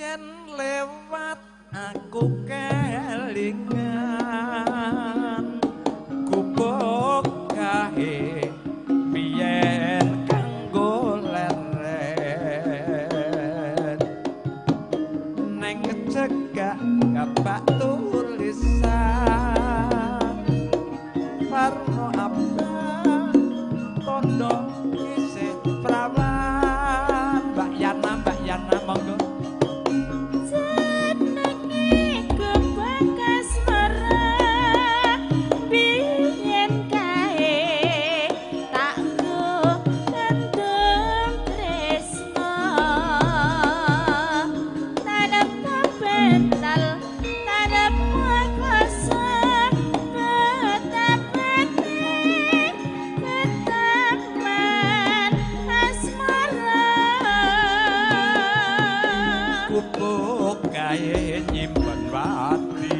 yen lewat aku kelingan gubuk kae biyen kanggo leren neng cegak kapak tulisan Parno abang tondo isih prawan Mbak Yana monggo nyimpen wati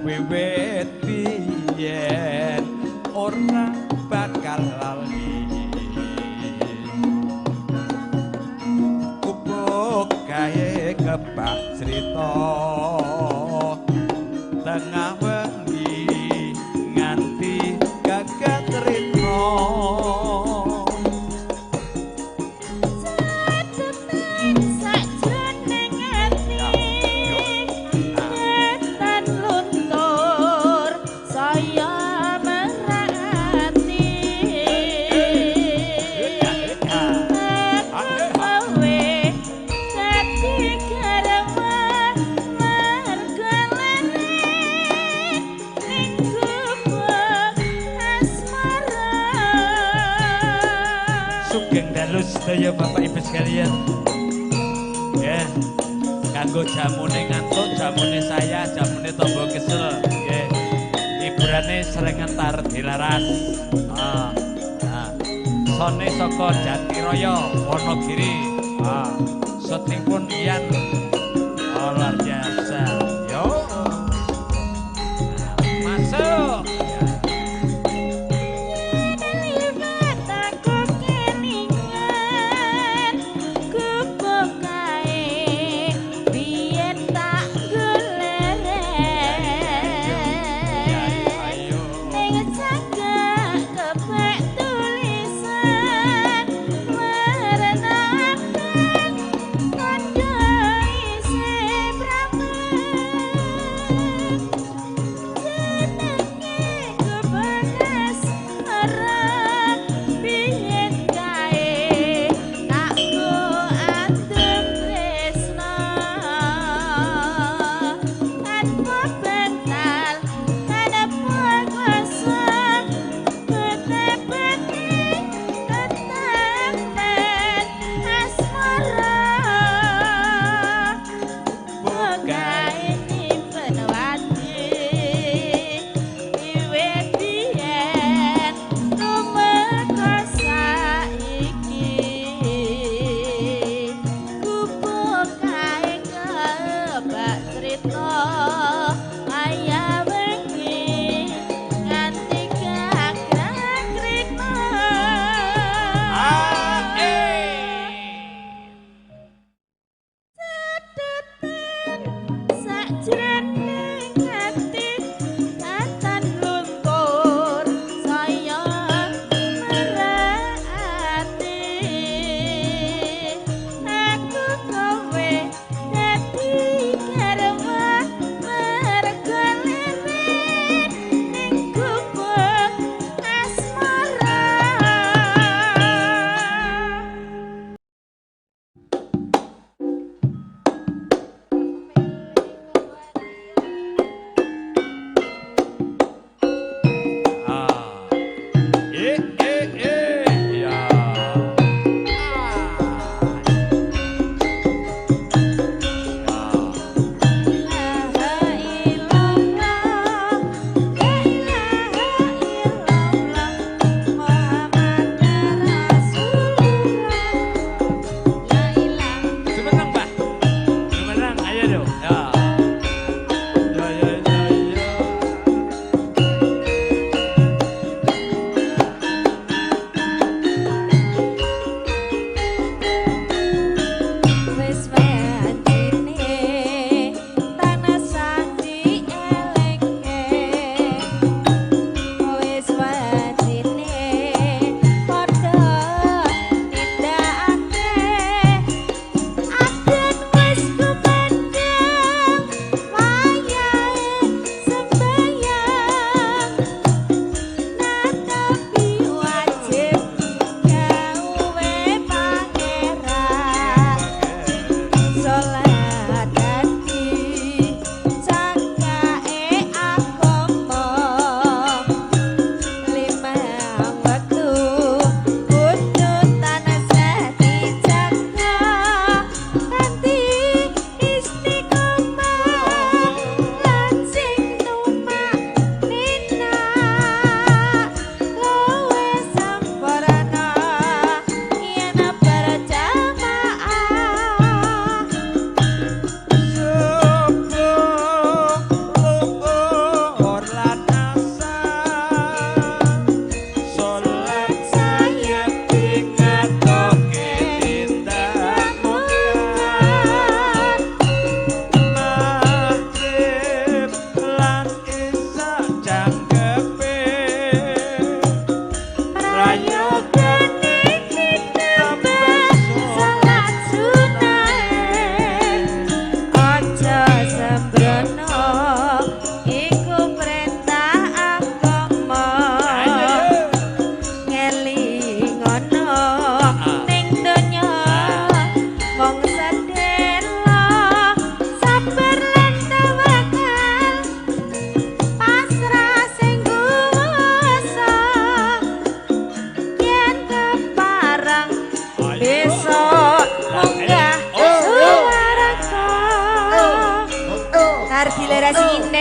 wiwit biyen ora bakal lali kubuk gawe kebak crita tengah wengi nganti gagat rita sedaya Bapak Ibu sekalian ya kanggo jamune ngantuk jamune saya jamune tombo kesel ya hiburane serengan tar dilaras sone saka Jatiraya Wonogiri syuting pun Ian luar biasa yo masuk Prabu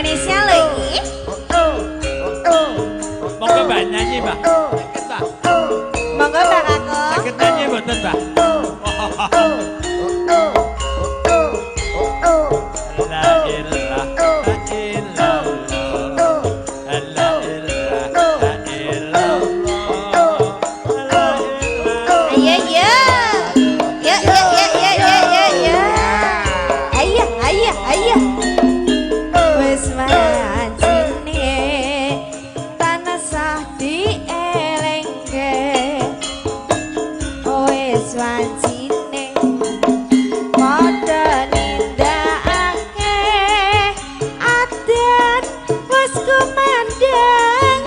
Indonesia loh ini. Monggo Mbak nyanyi, Mbak. Sakit, Mbak. Monggo Mbak Kakak. Sakit nyanyi mboten, Mbak? La ilaha illallah. La ilaha illallah. La ilaha. Ayo yo. Yo yo yo yo yo yo yo. Ayo ayo ayo. Wes wancine tanah sah dielengke. Wes wancine padha nindakake adat wes kumandang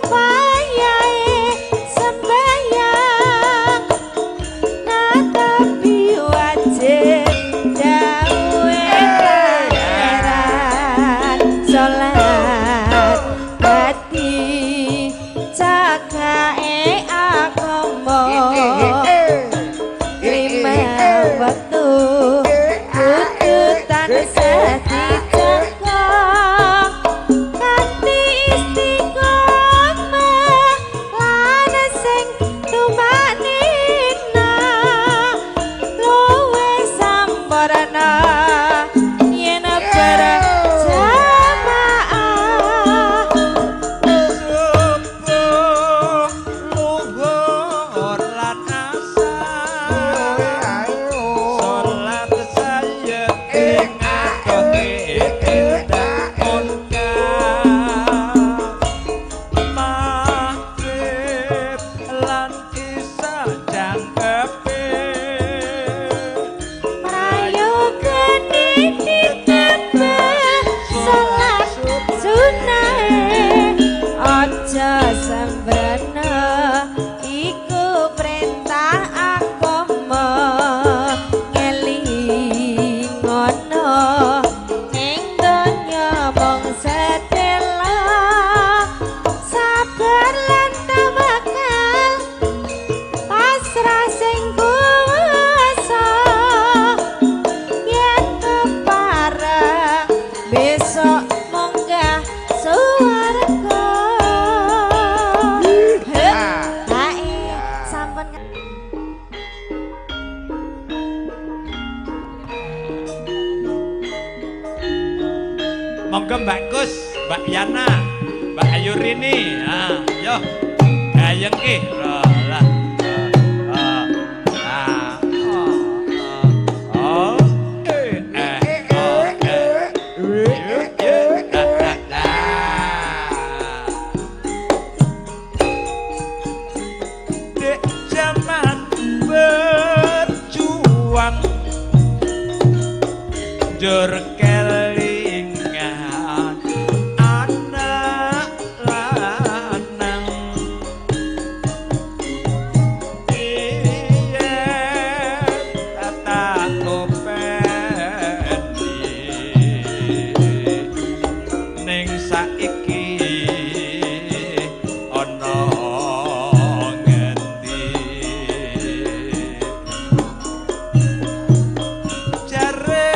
wayahe sembayang natapi wajib dawe pangeran salat hati cakae agama lima waktu kudu tansah dijaga kanthi istiqomah lan sing tumanina luwe sampurna yen berjamaah. Subuh luhur lan asar. Salat saya ing adohe indah maghrib lan isya jangkepe. Prayoga dititebe salat sunahe aja sembrana iku perintah agama ngelingono ing donya mung sedela sabar lan tawakal pasrah sing kuwasa yen kepareng besok munggah swarga. Hae sampun Monggo Mbak Kus, Mbak Yana, Mbak Ayu Rini. Ah, yo. Gayeng ki. Lah. Dek zaman berjuang jur kelingan anak lanang yen tata kopeni ning saiki ana ngendi jare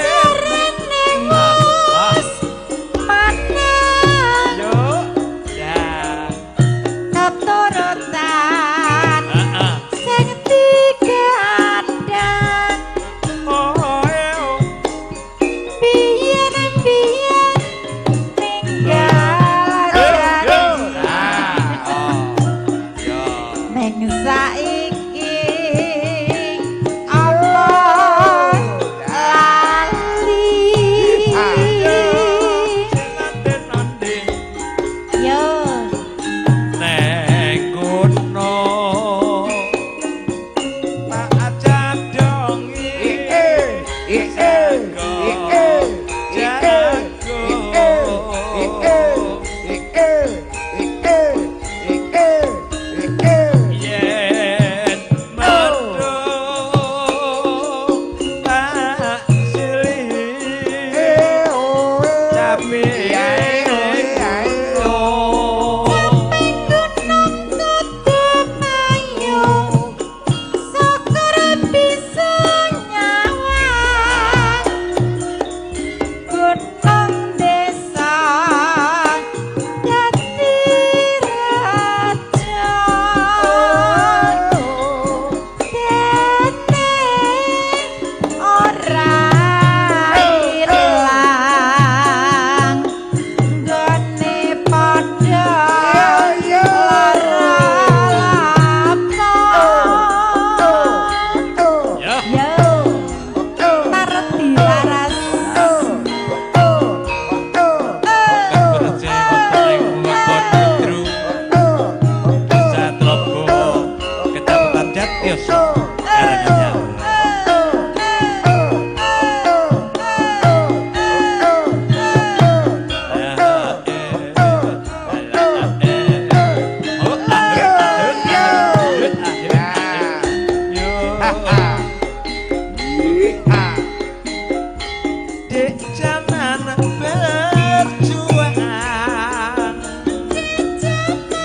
Dek jaman berjuang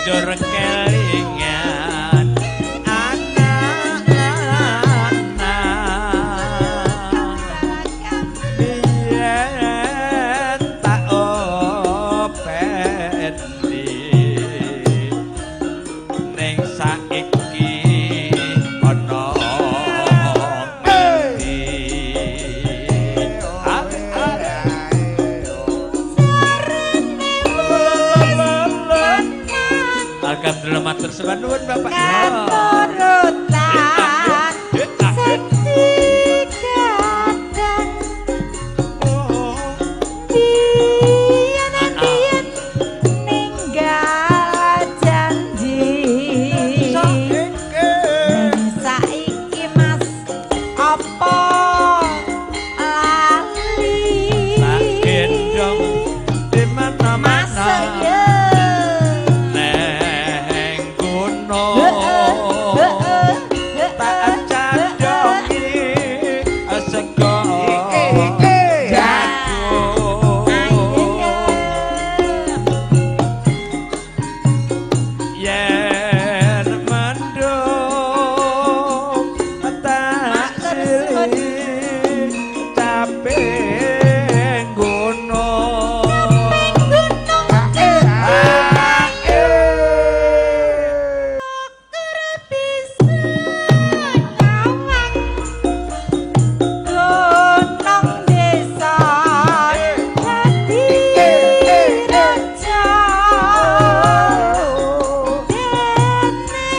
jor kelingan anak-anak biyen tak openi ning saiki ana alhamdulillah matur sembah nuwun Bapak. Katurutan seksi kadang biyen ninggal janji saiki Mas apa lali tak gendong di mana-mana neng gunung tak candongi sego jagung yen mendung tak silih caping gunung gunung desa dadi raja dene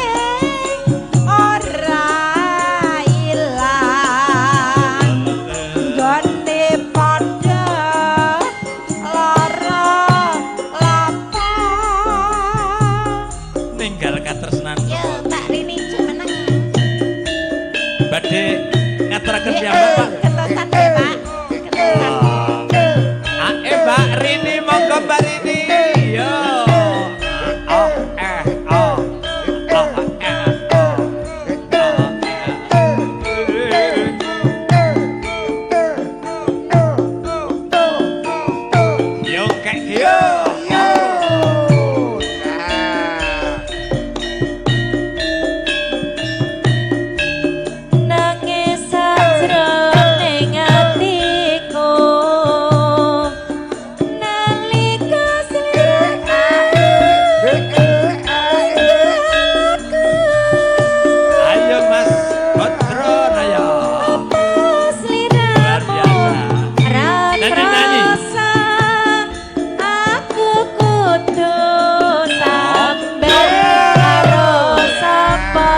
ora ilang gone padha lara lapa ninggal katresnan ya tak rini jumeneng badhe ngaturaken piyambak Pak. ketosan ya Pak Mbak Rini monggo Mbak Rini yo yo kek yo nangis sajroning atiku nalika ayo Mas Badro ayo luar biasa Nyanyi. rasa aku kudu sambil karo sapa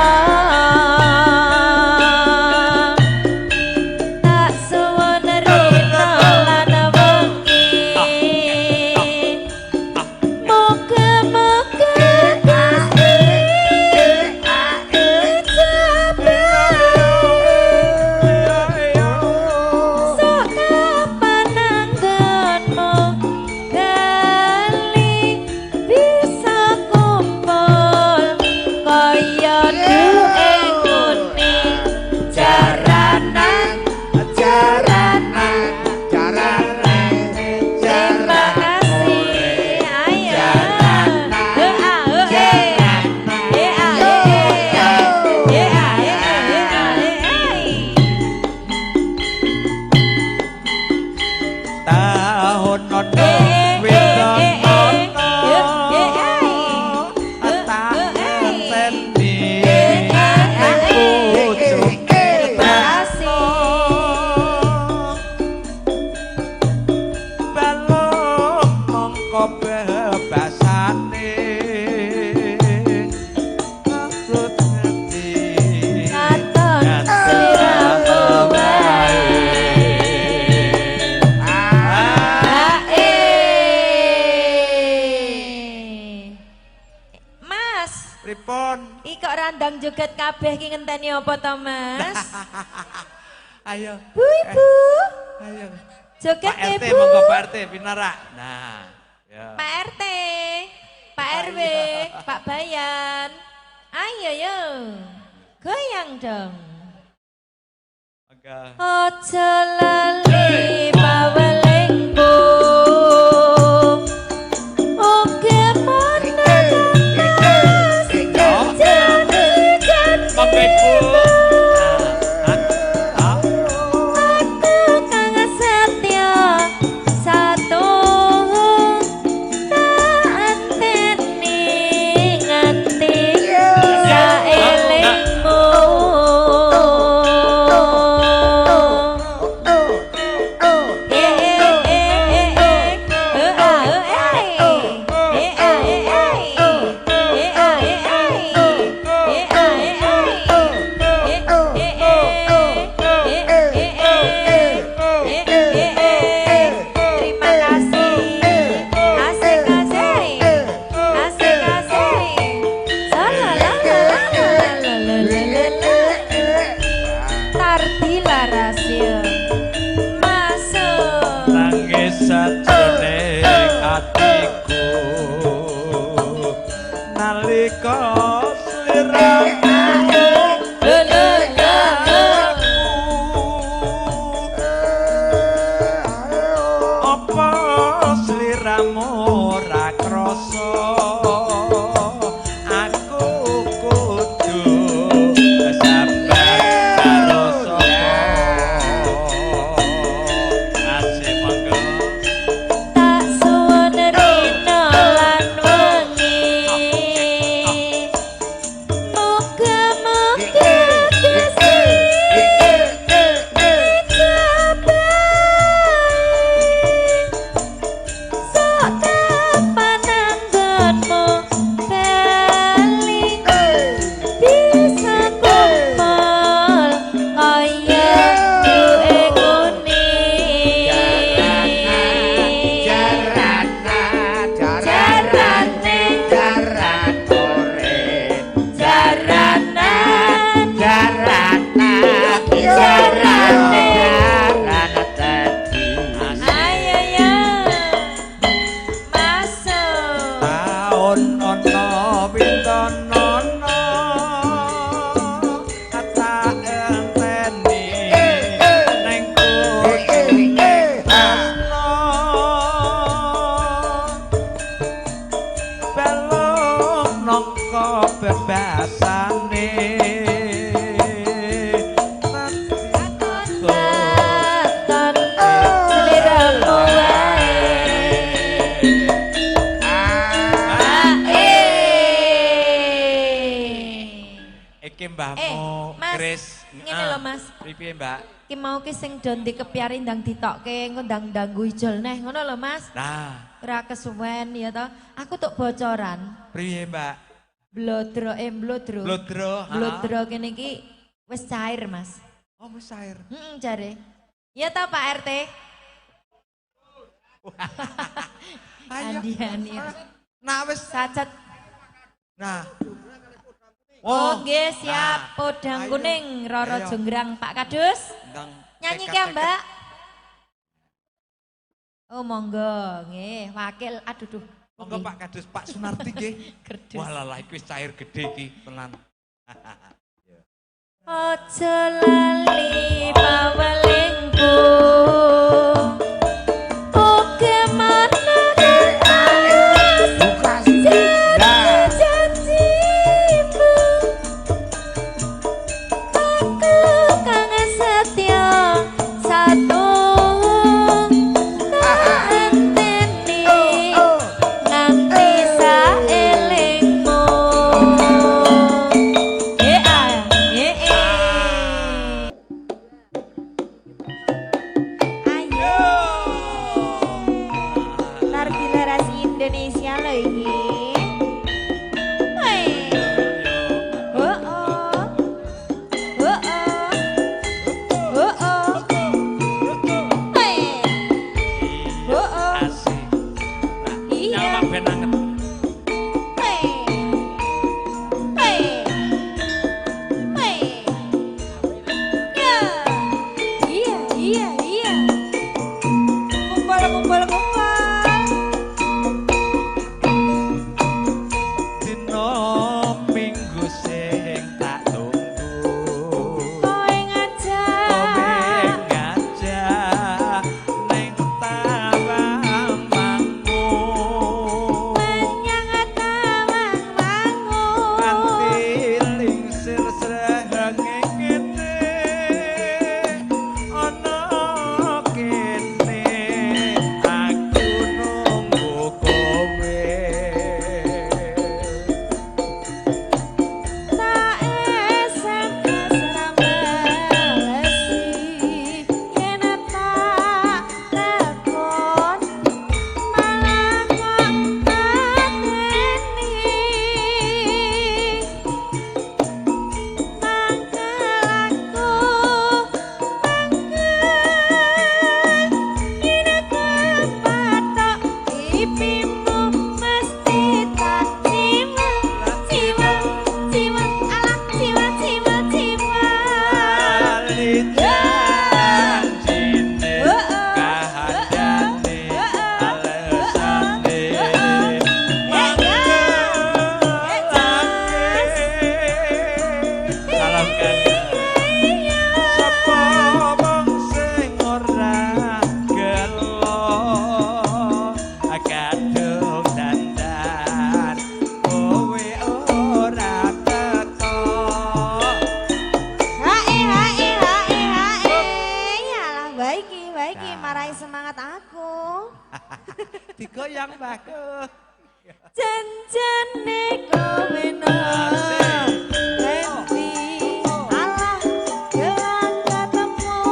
tak suwun rina lan wengi moga-moga sok kapan anggonmu kali bisa kumpul kaya duwe kuning jaranan terima kasih ayah tahun nono widon Pripun? Iko randang joget kabeh ki ngenteni apa to, Mas? Ayo. Bu Ibu. Ayo. Joget Pak RT Ibu. monggo Pak RT Pinara. Nah, ya. Pak RT, Pak RW, Pak Bayan. Ayo yo. Goyang dong. mangga. Aja lali bawelingku. Oke menetas janji-janji. Mangga Ibu. Aku kang setya satu tak anteni nganti saelingmu. Terima kasih. Asik asik. Asik asik. Tardila rahasia masuk. Nangis sajroning atiku nalika sliramu apa sliramu ora krasa aku kudu sabar karo sapa asih monggo Tak suwun rina lan wengi. Muga-muga sok kapan anggonmu bali bisa kumpul kaya duwe kuning. Ayo ya masuk. taun ana wintanana kata enteni ning kutune asna belum nangka bebasane Katon seliramu wae. Iki mbahmu Mas, Kris. ngene lho Mas. Pripiye Mbak? Ki mau ki sing do dikepiari ndang ditokke engko ndang ndanggu ijol neh ngono lho Mas. Nah, Ora kesuwen ya toh. Aku tuk bocoran. pripiye Mbak? Blodro blodro. Blodro. Blodro kene iki wis cair Mas. Oh, wis air. Jare. Ya toh Pak RT. Ayo. Andi-andi. Nah, wis. Sacet. Nah. Oh, nggih siap. Podang Ayo. kuning Roro Ayo. Jonggrang Pak Kadus. Ndang Nyanyi tekad-tekad. ke Mbak. Oh monggo, nggih, wakil. Aduh duh. Monggo Pak Kadus, Pak Sunarti nggih. Kerdus. Walah iki wis cair gedhe iki, tenan. Aja lali bawelingku. Oke menetas janji-janjimu. Aku kang setya satu tak anteni nganti saelingmu. Lah iki marahi semangat aku. Digoyang bagus. Janjane kowe no. Nanti alah gelang ketemu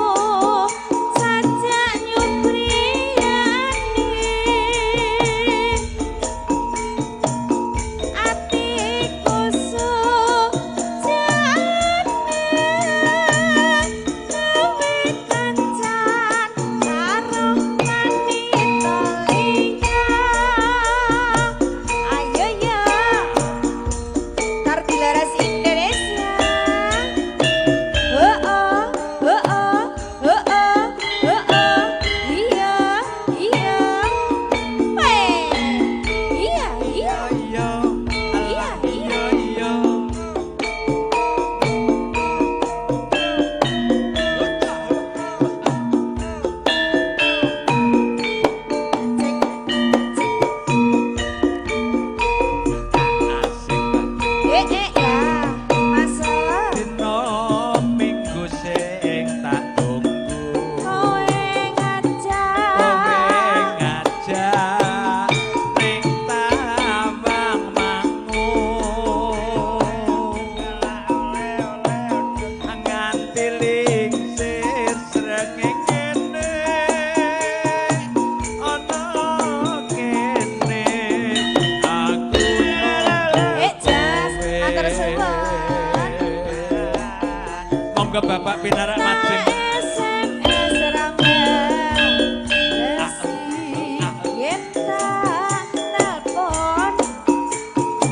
sajak nyupriyani. Atiku sujane kowe kancan karo wanita liya. Ayo ya, Kardilaras Indonesia. Oh oh, oh oh, oh oh, oh oh. Iya, iya. Weh, iya, iya. Iya, Iya, iya. iya. Asik banget. Ya, masuk. Dino minggu sing tak tunggu. Kowe ngajak. Kowe ngajak ning Tambang Mangu. Nganti lingsir srengenge ana kene aku Jas, matur suwun. Monggo Bapak Pinarak Majeng. SMS rambel Lesi Yenta Nelpon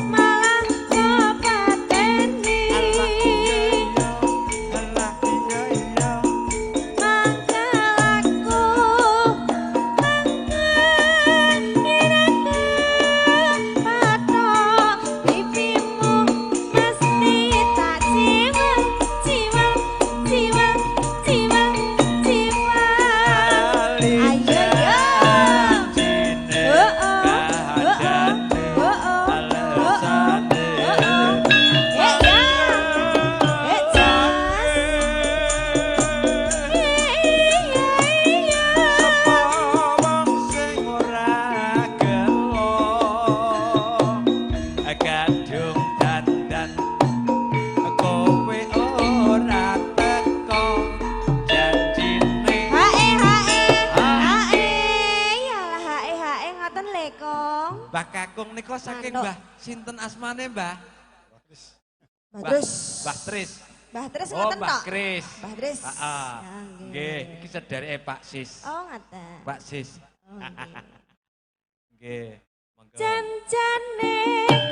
Malah kepateni Alah iya iya. Mangkalaku Tangan Irata Patok Pipimu Mesti tak jiwel Jiwel Jiwel Jiwel Jiwel Ayo yo Kadung dandan kowe ora teko janjine ngoten lho Kong. Mbah Kakung nika saking Manuk. Mbah sinten asmane Mbah? Bagus. Mbah Tris. Mbah Tris Oh ngoten Mbah tok. Kris. Mbah Tris. Heeh. Ya, Nggih, iki sedereke Pak Sis. Oh ngoten. Pak Sis. Oh, nggih. Nggih. Monggo. Janjane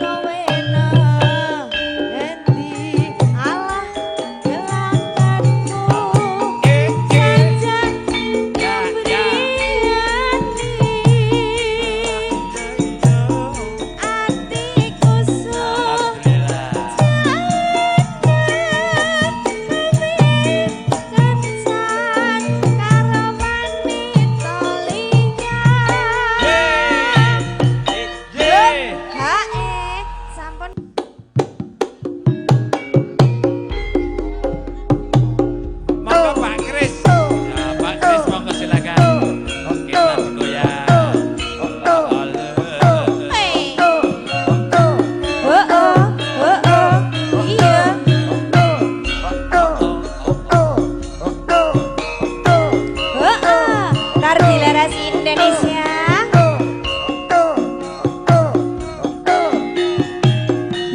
kowe no endi alah gelanganmu janjan nyubriyani atiku Alhamdulillah. kencan karo wanita liya. Hae, sampun. Monggo Pak Kris. Ya, Pak Kris monggo silakan. Oke, kita goyang. Hey. Iya. Kardilaras Indonesia.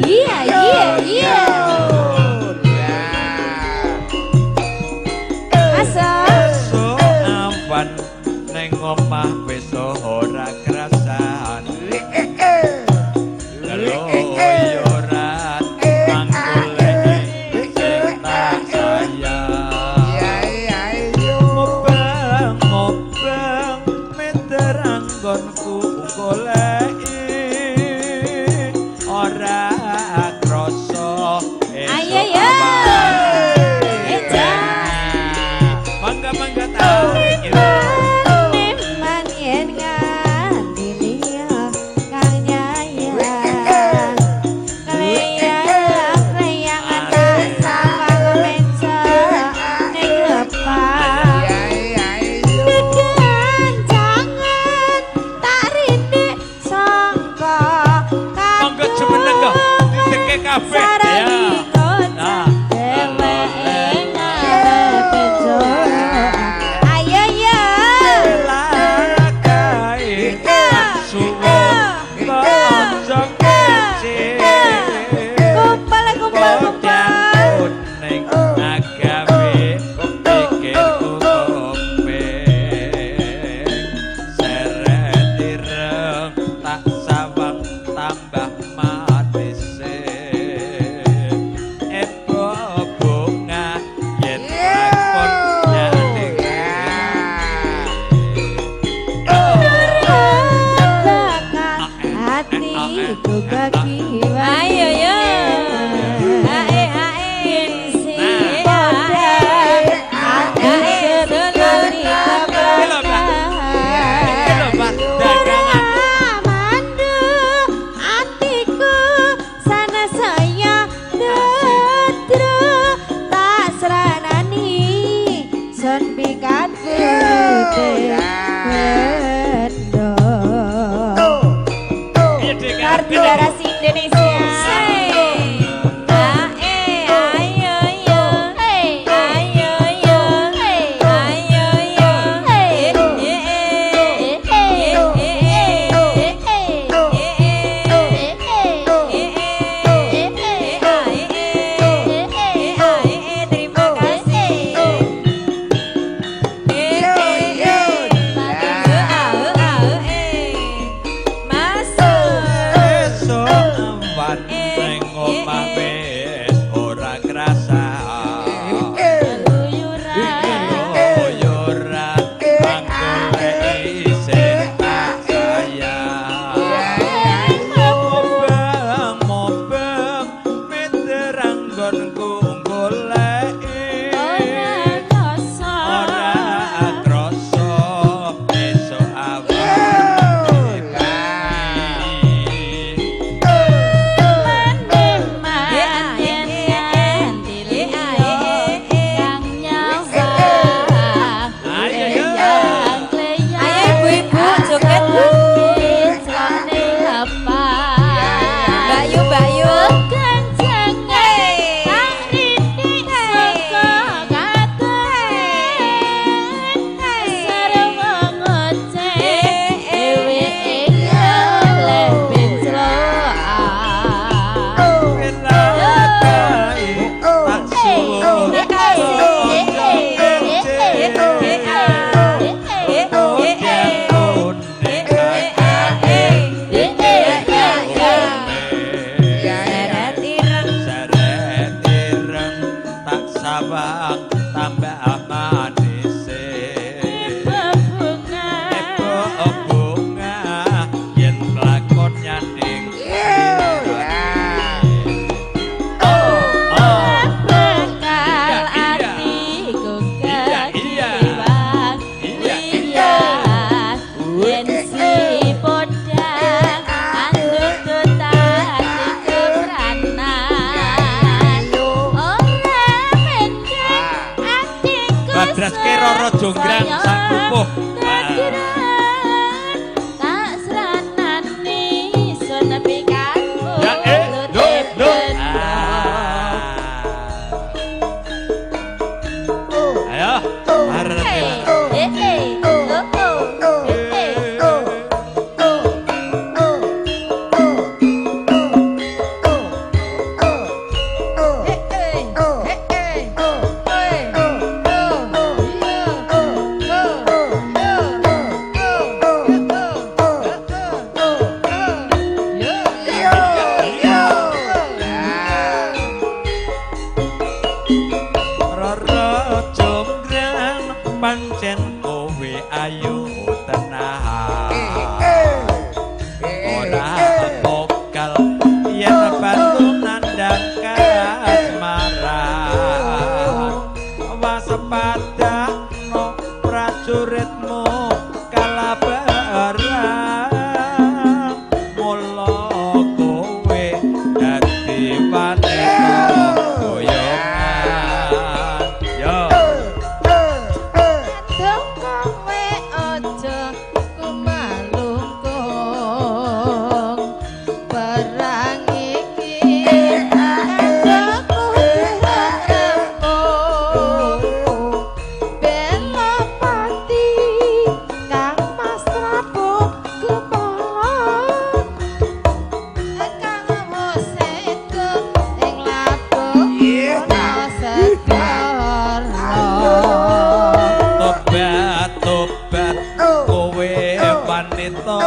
Iya, iya, iya. Masuk. So awan ning omah wis ora krasan. Lho yo ora mangkuleni sing tak sayang. Mobang meter anggonku goleki ora krasa. Ayo ya. Eja. Mangga-mangga tahu. Mani ku kekiwan. Ayo yo. Ae ae. Kartu Darasi Indonesia. Jonggrang sang pupuh. Tak seranani sun pikanku. Ya do. Ayo, arep. Pancen kowe ayu tenan ora pokal yen batu nandang kasmaran waspada no prajuritmu kalabaran mula kowe dadi wanita goyongan yo. Tobat kowe wanita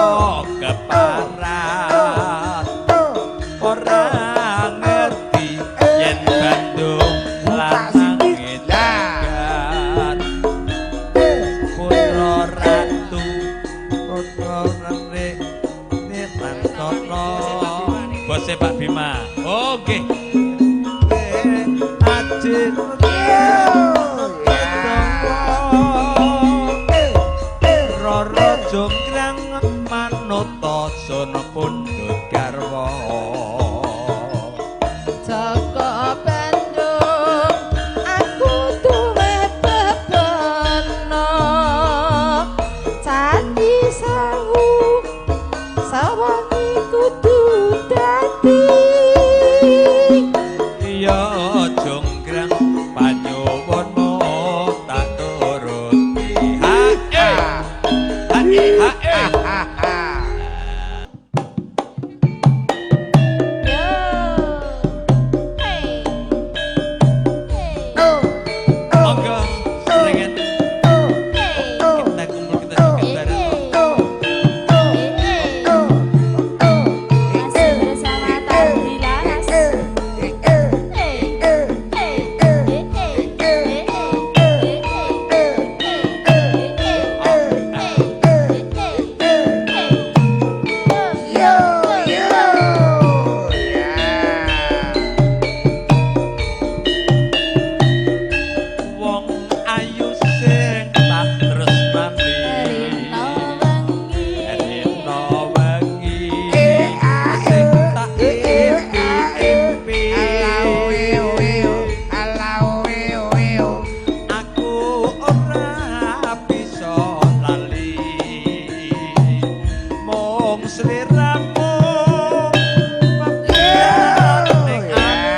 keparat ora ngerti yen Bandung lanang edan putra ratu putra rene Nitantana Sause Pak Bima. Oke. Ajit Roro jonggrang manut sono pundhut garwa. Joko Bandung aku duwe bebana Candi Sawu sawangi kudu dadi Iya jonggrang panyuwunmu tak turuti. Hae. yo hey Monggo serengan hey kita kumpul kita joget bareng. Masih bersama Tari Laras. Wong ayu sing tak tresnani. Erina wengi sing tak impi-impi. Aku ora bisa lali mung sliramu pepiar ning ati.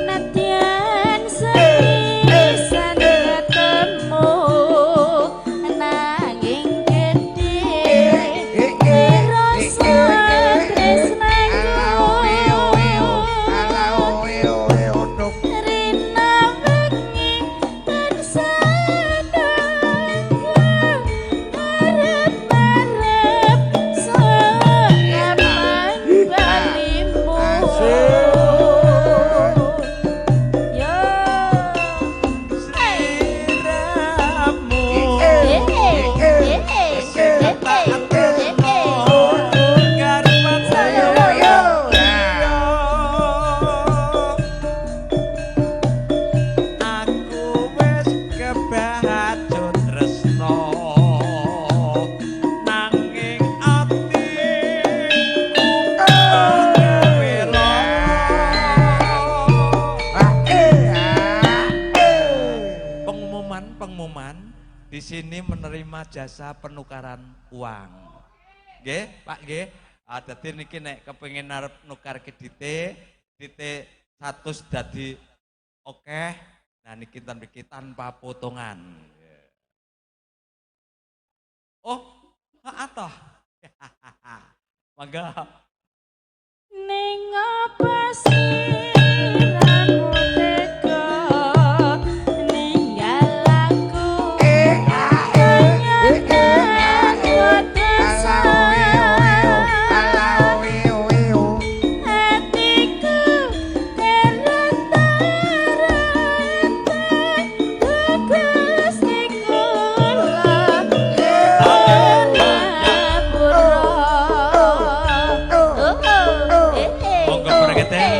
Nadyan sepisan ketemu nanging gedhe rasa tresnaku Rina wengi tansah arep-arep sekaman balimu yo Sliramu garpan saya aku wis kebacut tresno nanging atiku kewelo. Pengumuman di sini menerima jasa penukaran uang. Nggih, Pak nggih. Dadi niki nek kepengin arep nukar ke dite 100 dadi oke. Nah niki tanpa potongan. Oh, toh. Mangga. ning apa siramu tega ninggal aku kenyataan wadesa hatiku terlantaran bagus ikulah Monggo bregeten.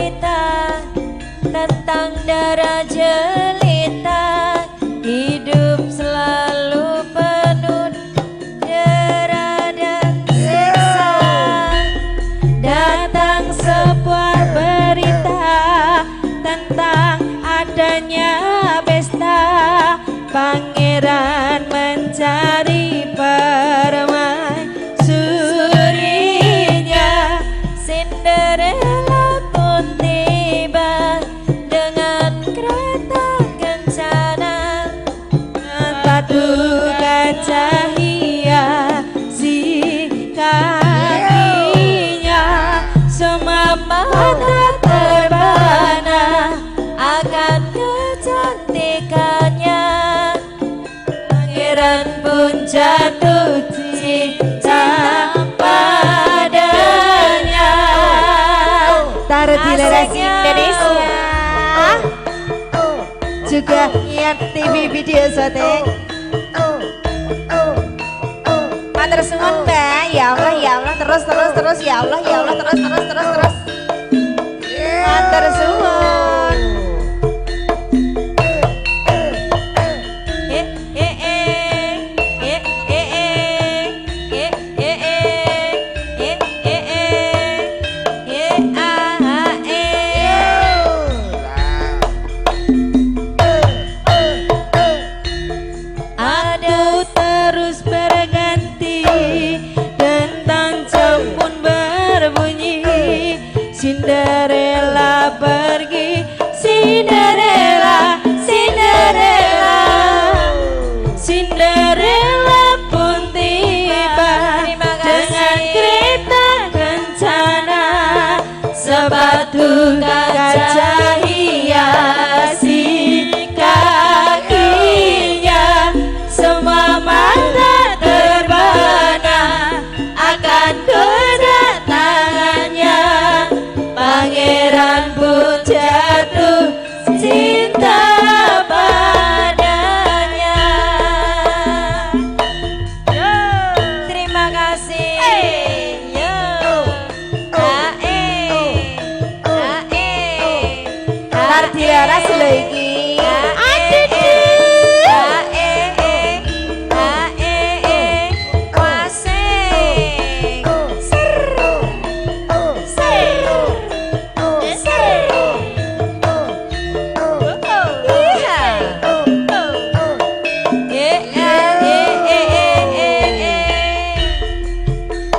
cerita tentang darah jelita, hidup selalu penuh dera dan siksa. Datang sebuah berita tentang adanya pesta, pangeran mencari permaisurinya. Cinderella pun tiba dengan kereta kencana, paduka cahaya si kakinya, semua mata terbana akan kecantikannya. Pangeran pun jatuh cinta padanya. Taruh di Laras Indonesia juga lihat TV video syuting. Matur suwun Mbak, ya Allah terus ya Allah terus. Matur suwun. Aduh terus berganti, tentang jam pun berbunyi. Cinderella pergi, Cinderella, Cinderella. Cinderella pun tiba dengan kereta kencana, sepatu kaca hiasi kakinya, semua mata terbana akan kedatangannya. Pangeran pun jatuh cinta padanya. Terima kasih. Tardi Laras lho iki.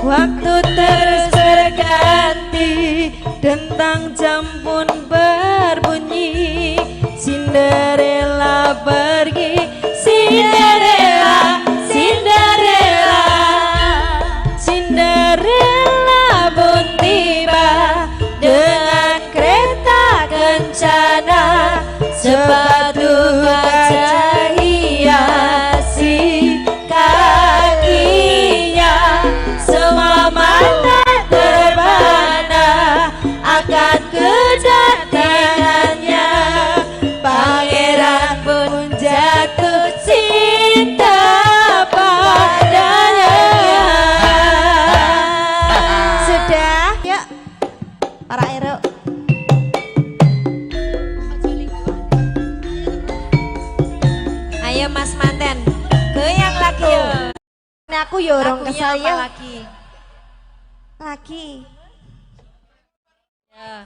Waktu terus berganti, tentang jam pun berbunyi. Cinderella pergi, Cinderella, Cinderella. Cinderella pun tiba dengan kereta kencana, sepatu kaca hiasi kakinya, semua mata terbana akan kedatangannya. Pangeran pun jatuh cinta padanya. Sudah, yuk para Ero. Ayo Mas Manten, goyang lagi yo. Aku yo orang Lagunya kesal apa ya. lagi? Lagi. Ya.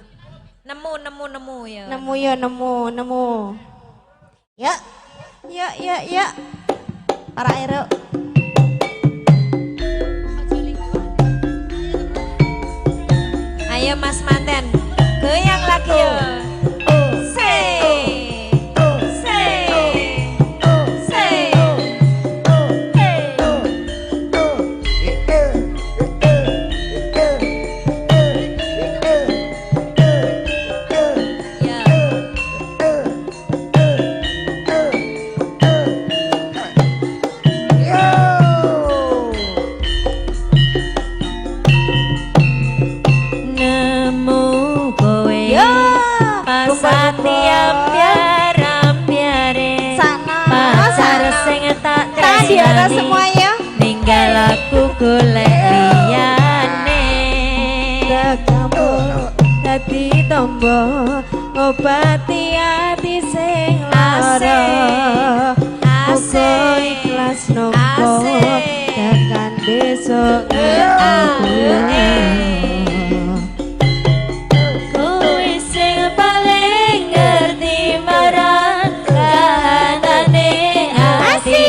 Nemu ya. Nemu ya nemu. Ya. Para Ero. Ayo Mas Manten, goyang lagi yo. Diana semuanya. Ninggal aku golek liyane. Kamu hati tombo obati ati sing lara muga ikhlas nopo tekan besok Kowe sing paling ngerti marang kahanane ati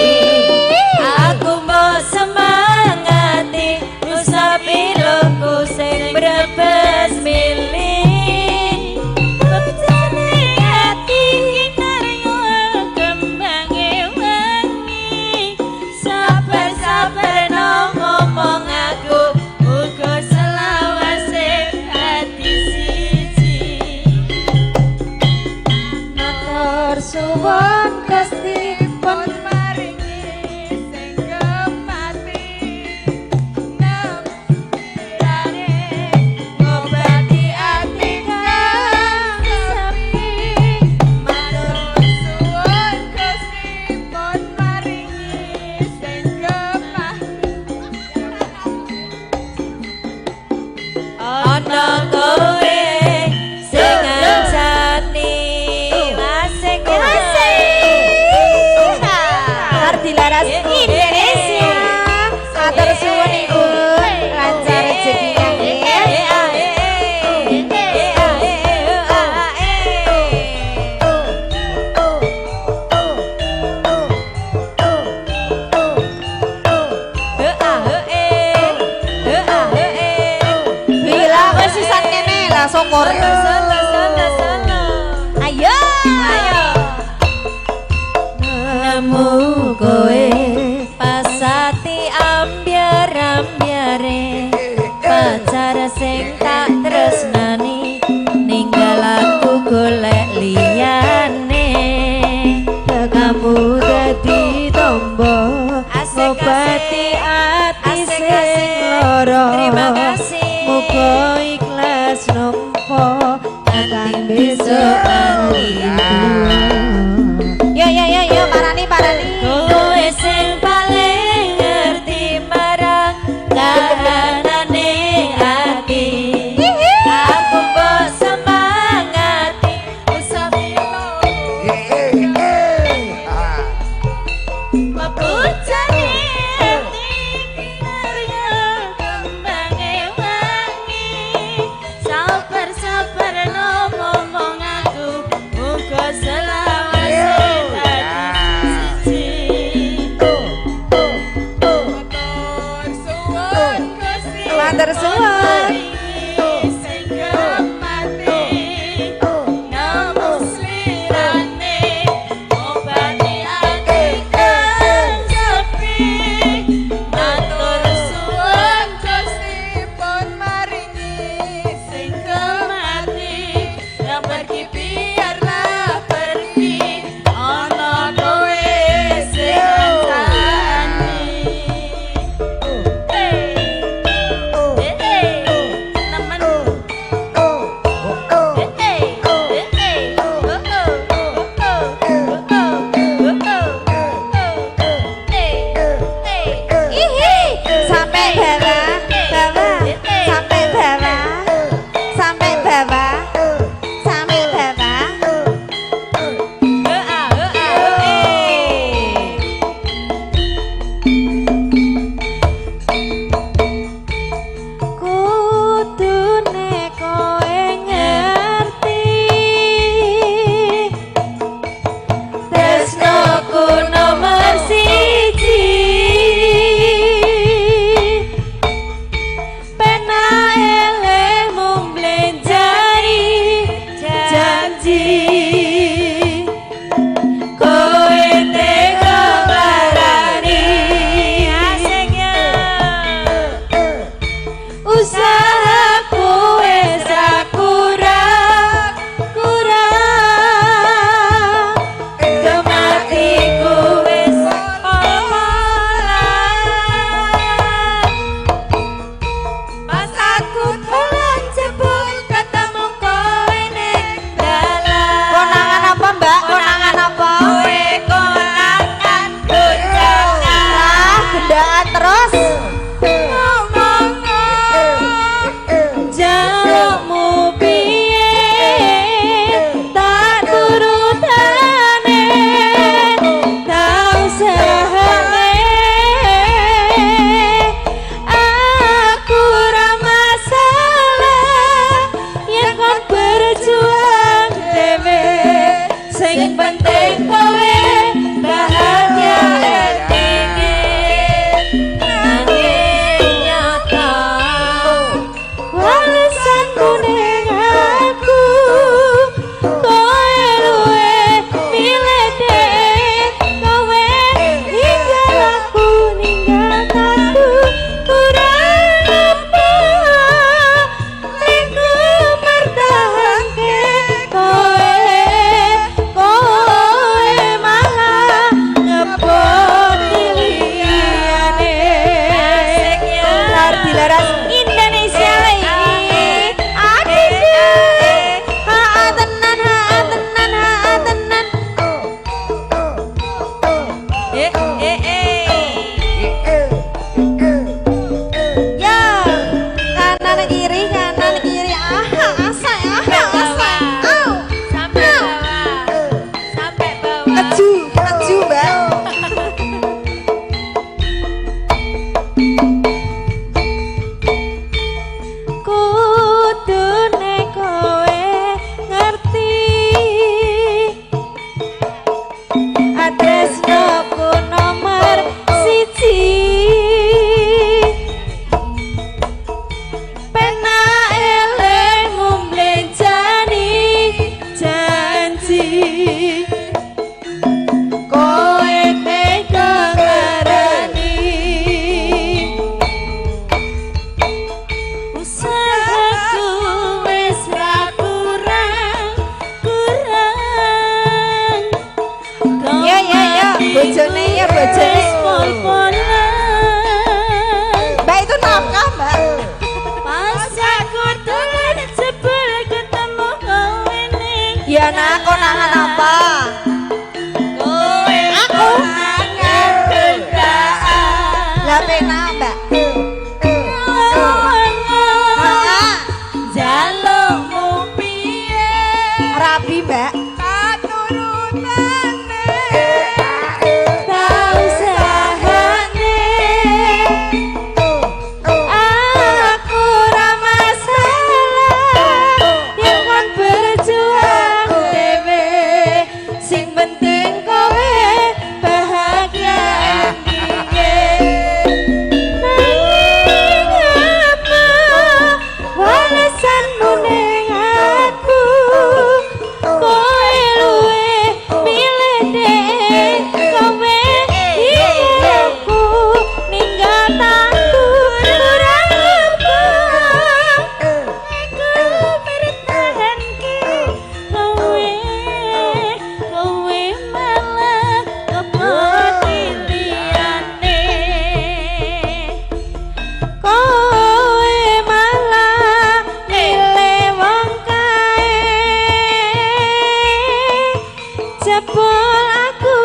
aku mau semangati usah piloku sing brebes milih bebecane ati kinaryo kembange wangi sabar-sabar no ngomong aku uga selawase hati siji matur suwun Gusti pun maringi sing kemati nembirane ngobati ati kang sepi matur suwun Gusti pun maringi sing kemati ana kowe sing ngancani lasik arti laras Indonesia matur suwun ibu lancar rezekinya bila wis sisan kene lah syukur ayo nemu kowe pasati ambyar-ambyare pacar sing tak tresnani ninggal aku golek liyane kamu dadi tombo obati ati sing lara terima kasih muga ikhlas nompo tekan besok yo parani kowe sing paling ngerti marang kahanane ati aku mbok semangati usah Mabucane ati kinarya kembange wangi sabar-sabar no ngomong aku muga selamat Ya nak konangan apa? Kowe Aku. konangan gendaan. Lah pena mbak. Jalukmu piye? Rabi mbak. Katurutane tak usahane. Aku ra masalah yen kon berjuang dhewe. Sing penting kowe bahagia endinge. Nanging apa walesanmu ning aku? Kowe luwe milih dek, kowe aku ninggal aku kurang apa. Aku bertahanke kowe malah kepotiliane. Kowe malah milih wong kae jebul aku.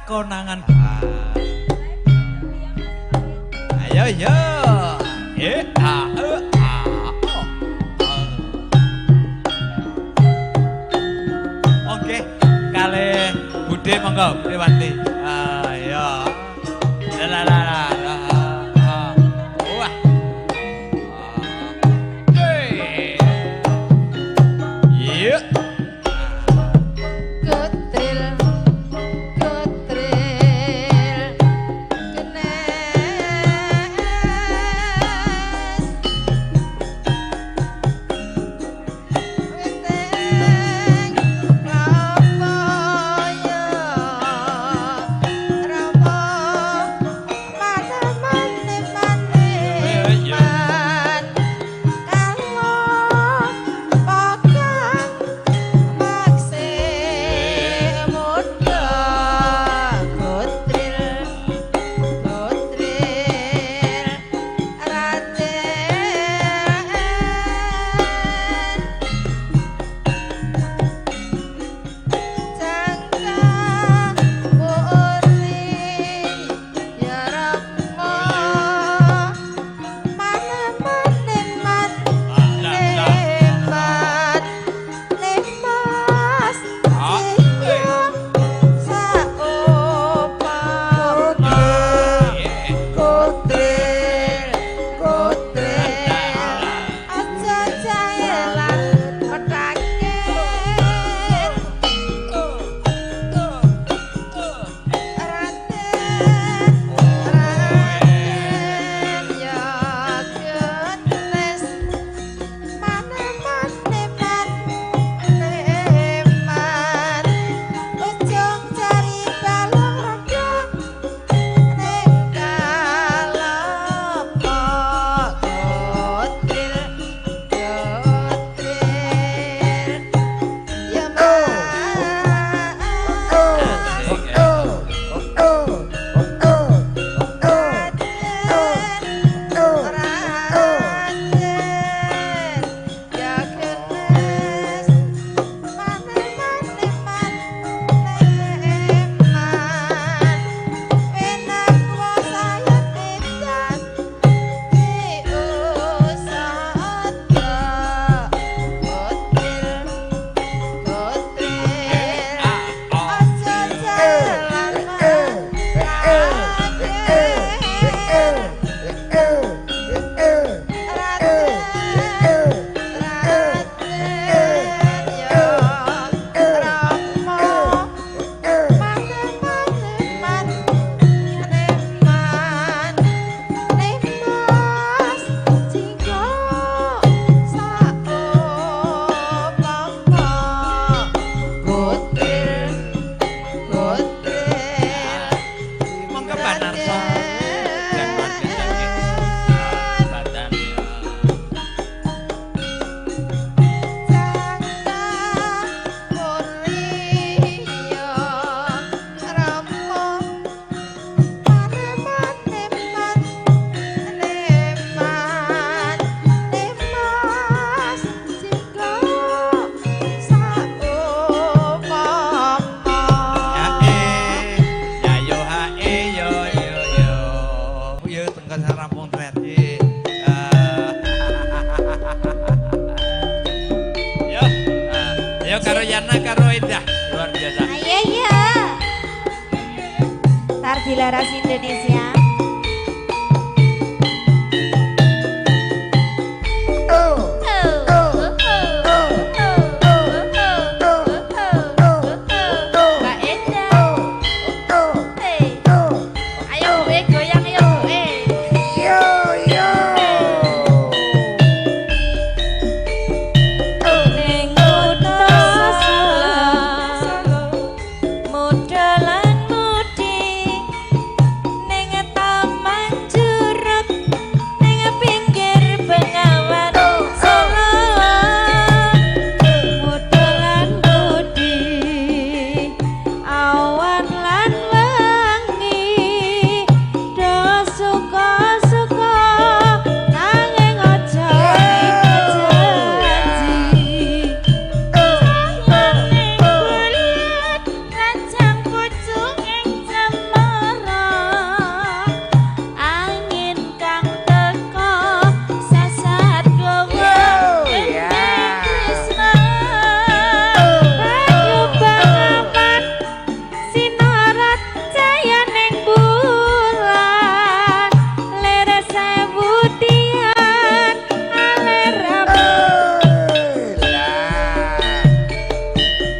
Konangan. Ayo yo. Oh. Oke, kali Bude monggo, Bude Wanti. Ayo. La. Wah. Iya. Kutril kenes monggo rampung tret. Yo karo Yana karo Indah luar biasa. Ayo ya. Tardi Laras Indonesia. Mbak Endah. Ayo gue goyang yo gue. Ning kutha Solo, modelan mudi, ning taman juruk, ning pinggir Bengawan Solo, modelan mudi, awan lan wengi, do suka-suka, nanging aja janji. Sayaning kulit rancang pucuk ing cemara, angin kang teka sasat gawa ing tresna. Bayu bangapan sinarat cayaning bulan, lere sewu tian alerap.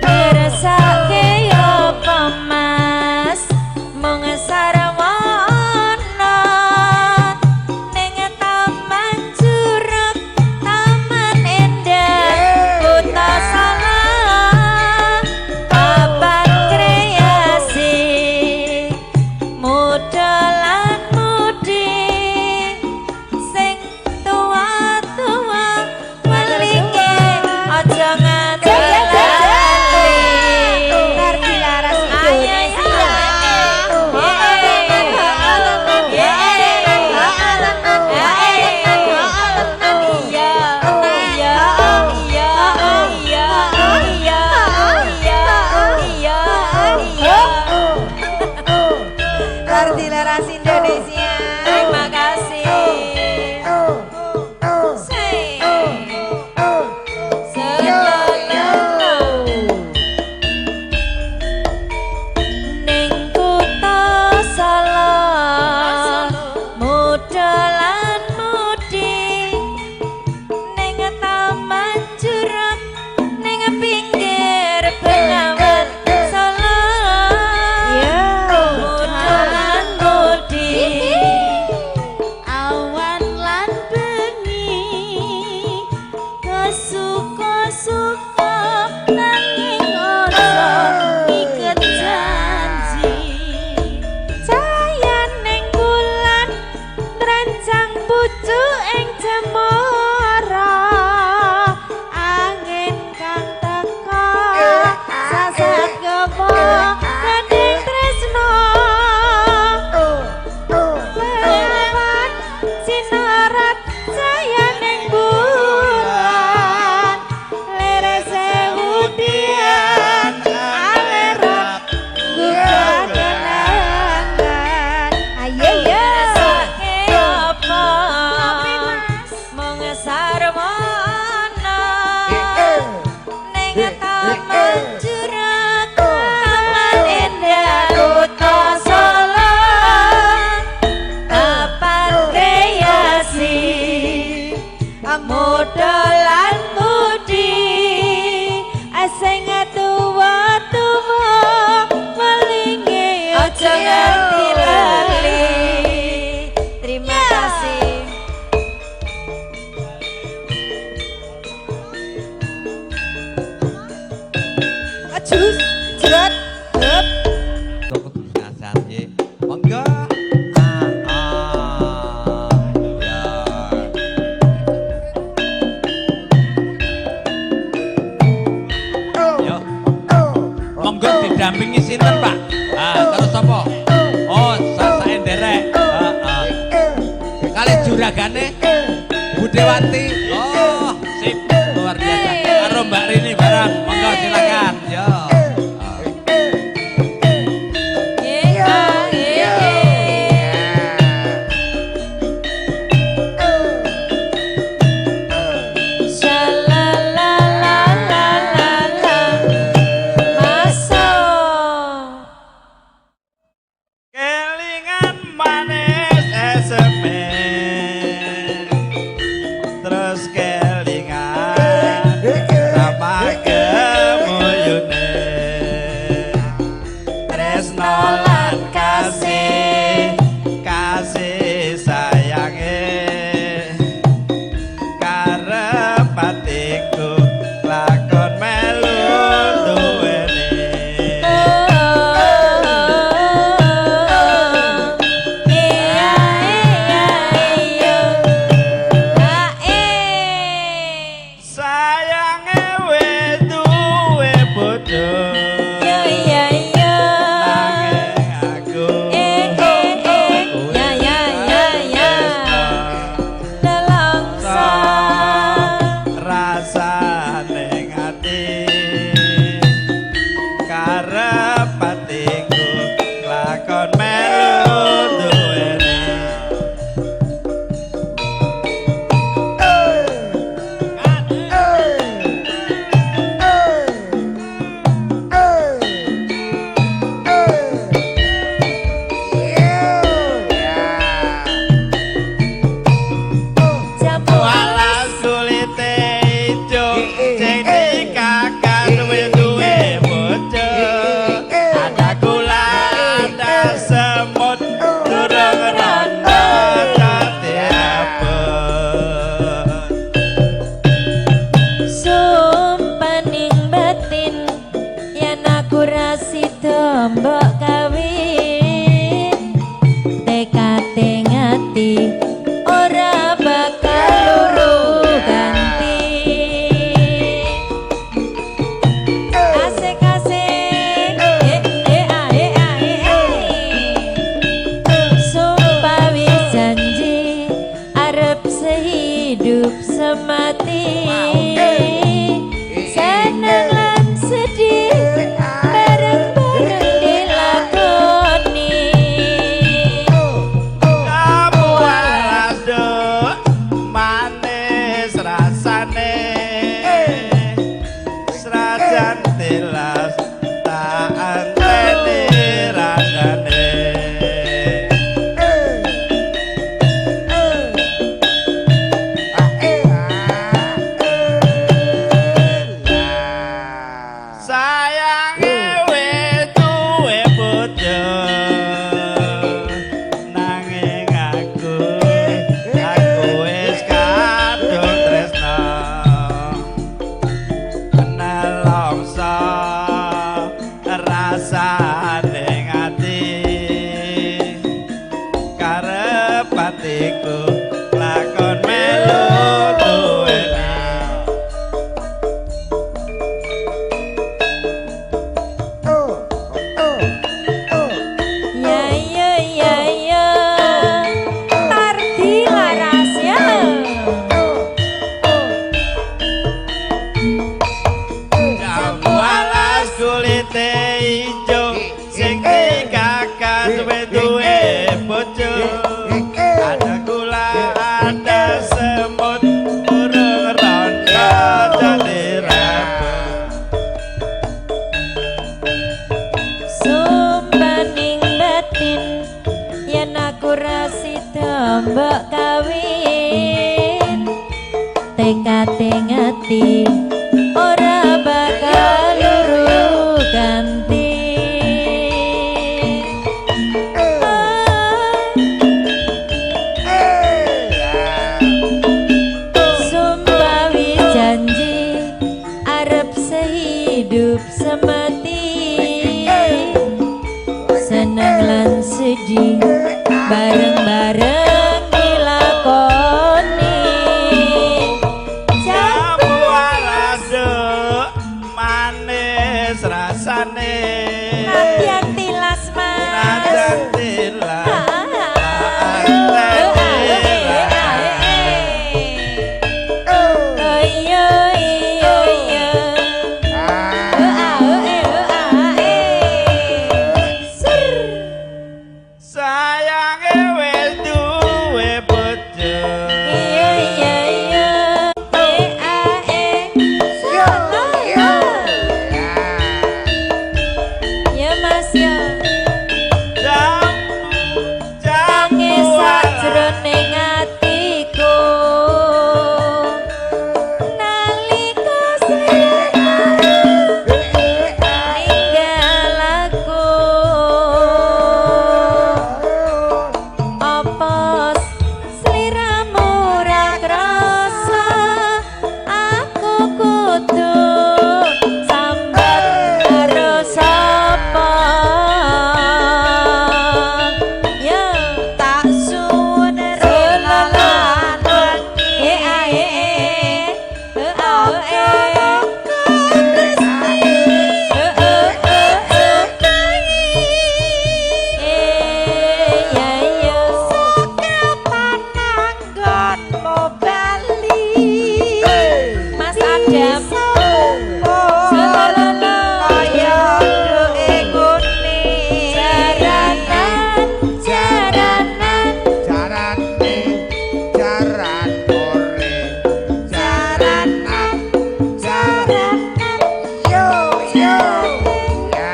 Ngeresake yo pemas mung sarwana ning taman juruk taman endah kutha Solo papan kreasi modelan mudi sing tua-tua welinge aja nganti lali. Tardi Laras Indonesia. Tardi Laras Indonesia. Terima kasih. Ning kutha Solo, modelan mudi, ning taman juruk, ning pinggir Bengawan Solo, modelan mudi, awan lan bengi, kesuka-suka nanging aja iket janji. Cayaning bulan ngrancang pucuk ing cemara, angin kang teka sasat gawa gandeng tresna. Lewat sinarat cayaning bulan, lere sewu tian alerap gugah kenangan. Ayo ya sake apa mung sarwana ning taman juruk taman endah kutha Solo papan kreasi modelan mudi sing tuwa-tuwa welinge aja nganti lali. Terima kasih. Ajus, jerat, hup. Toko ngasar ye. Monggo. Yo. Monggo didampingi sinten, Pak? Terus sapa? Oh, sasae nderek. Kali juragane Budewati. Oh, sip. Luar biasa. Karo Mbak Rini bareng. Monggo silakan. Yo. atiku lakon melu duwe Ya ya ya ya Ardi laras ya Walas kulite ijo sing dikakan duwe bojo ada gula ada semut burung rondo jadi rabet Sumpaning batin yen aku rasida mbok kawin tekate ngati ora bakal luru ganti Sumpah janji arep sehidup semati seneng lan sedih bareng-bareng dilakoni jamu walado manis rasane Nadyan tilas mas nadyan tilas sayange wis duwe bojo Ya mas ya jamu sajroning atiku nalika sliramu ninggal aku apa sliramu ra krasa aku kudu sambat karo sapa ya tak suwun relalan Mas Adam jaranan Jarane jaran ore jaranan jaran yo yo ya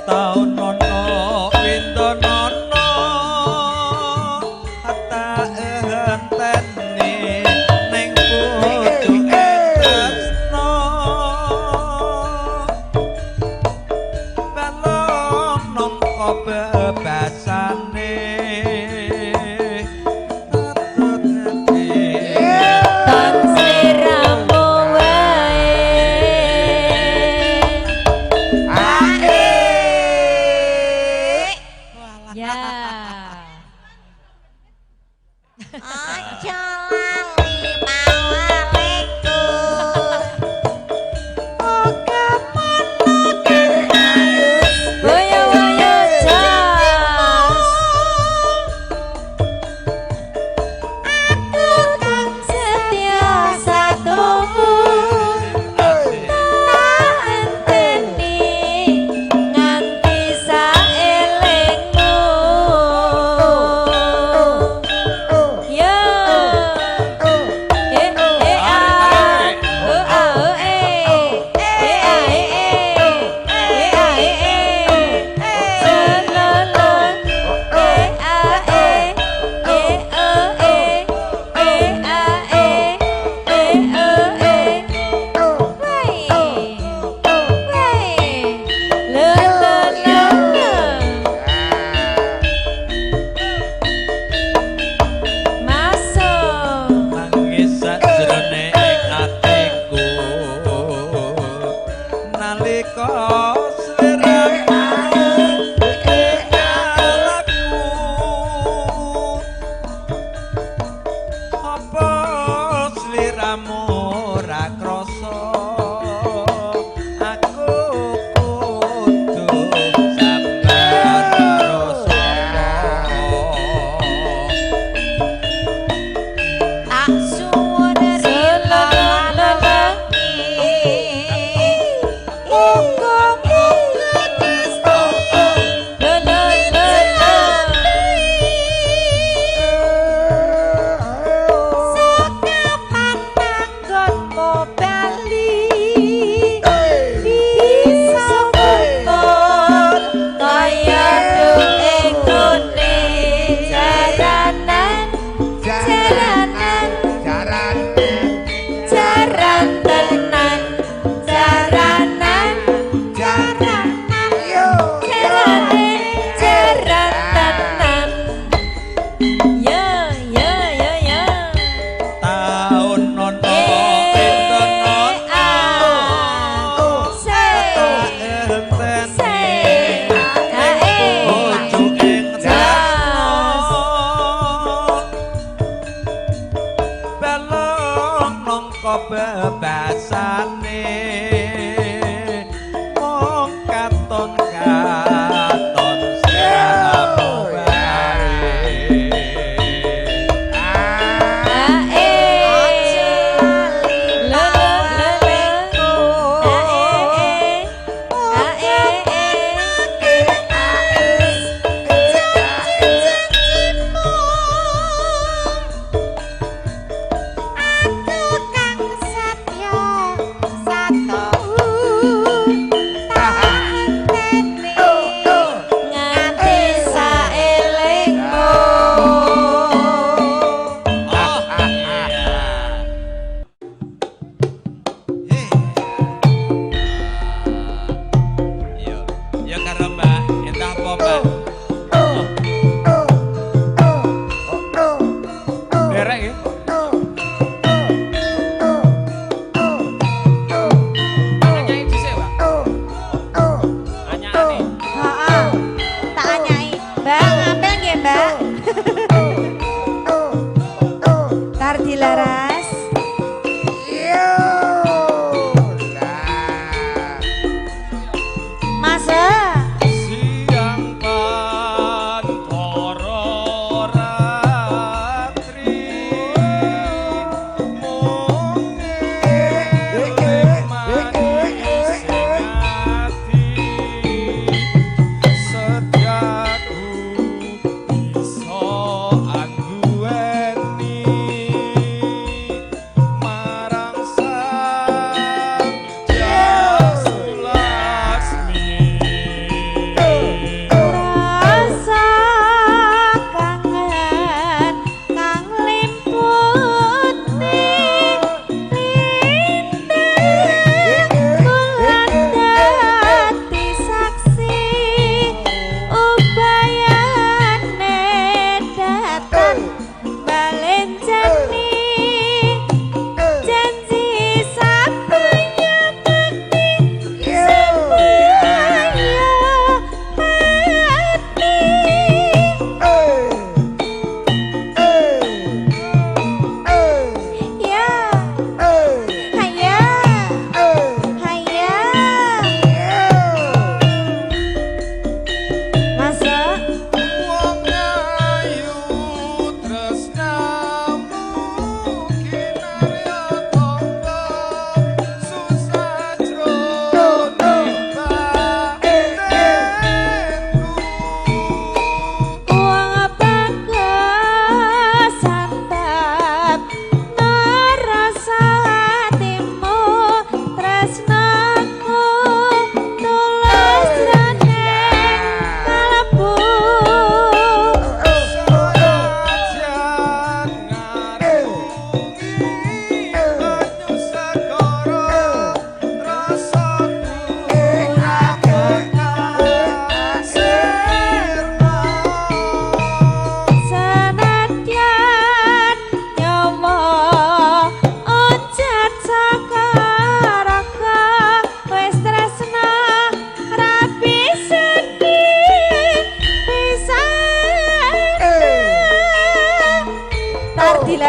taun nono pinto nono hatta enteni ning pucuke tresno balong nampa bebasane tan sliramu wae ya aja lali mawaleku oke Woyo woyo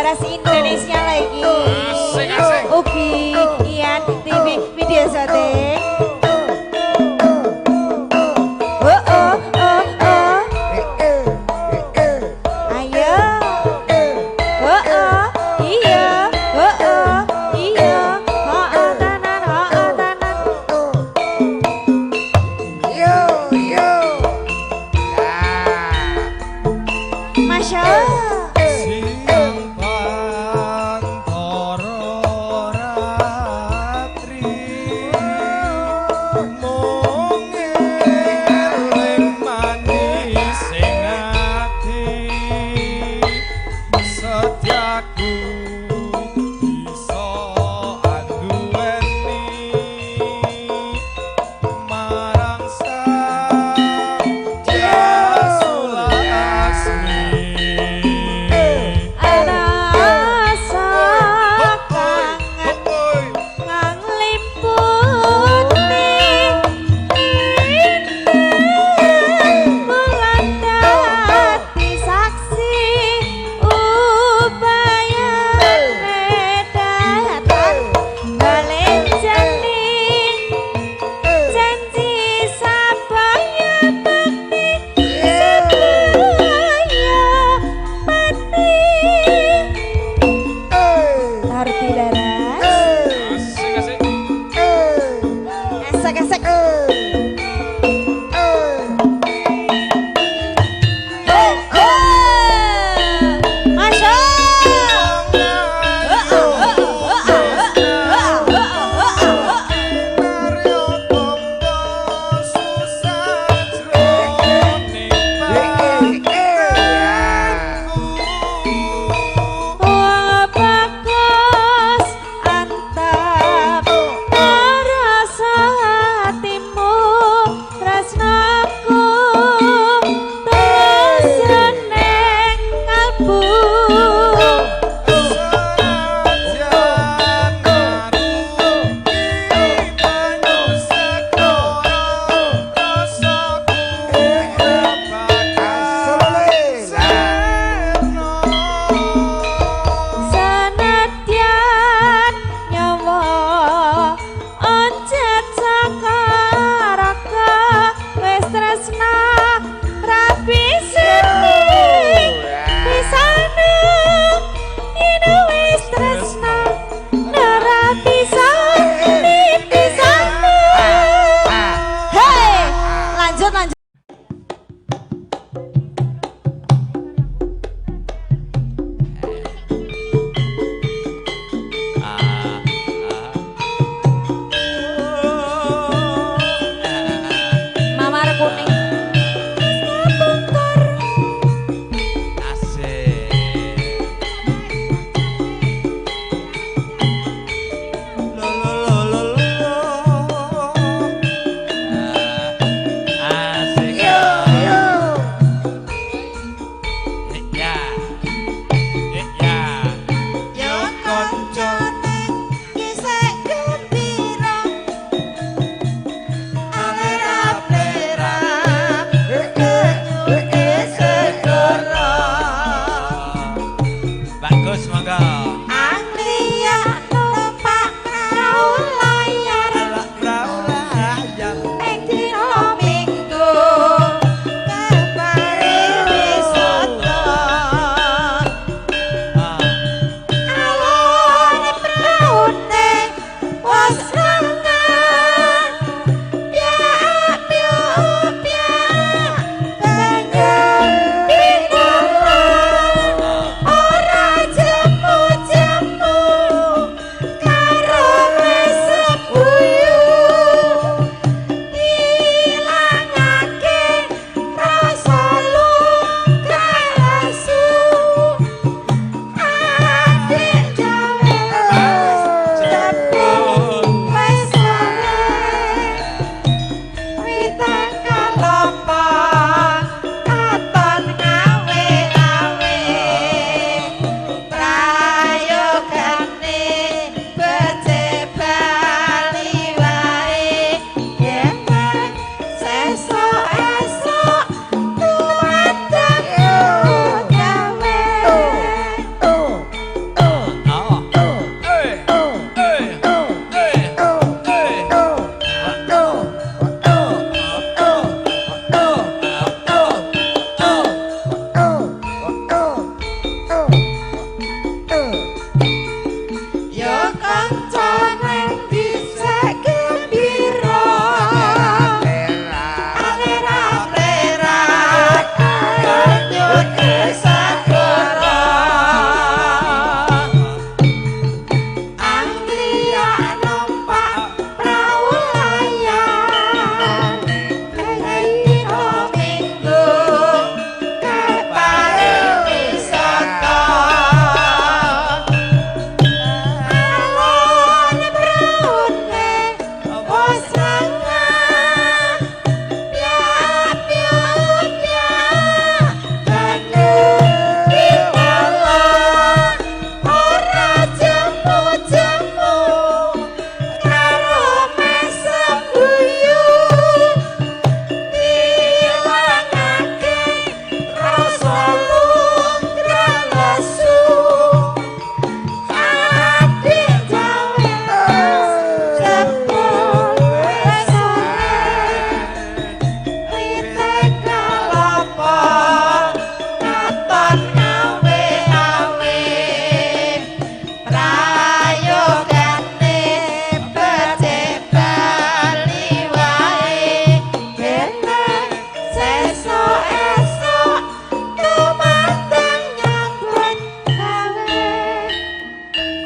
kelas Indonesia lagi. Asik asik. Ugi Ian TV video syuting. Oh oh oh oh. Ayo. Oh oh iya. Oh oh iya. Oh tanan oh tanan. Yo yo. Nah. Masya Allah. Siang pantoro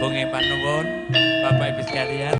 Bungi panuwun Bapak Ibu sekalian.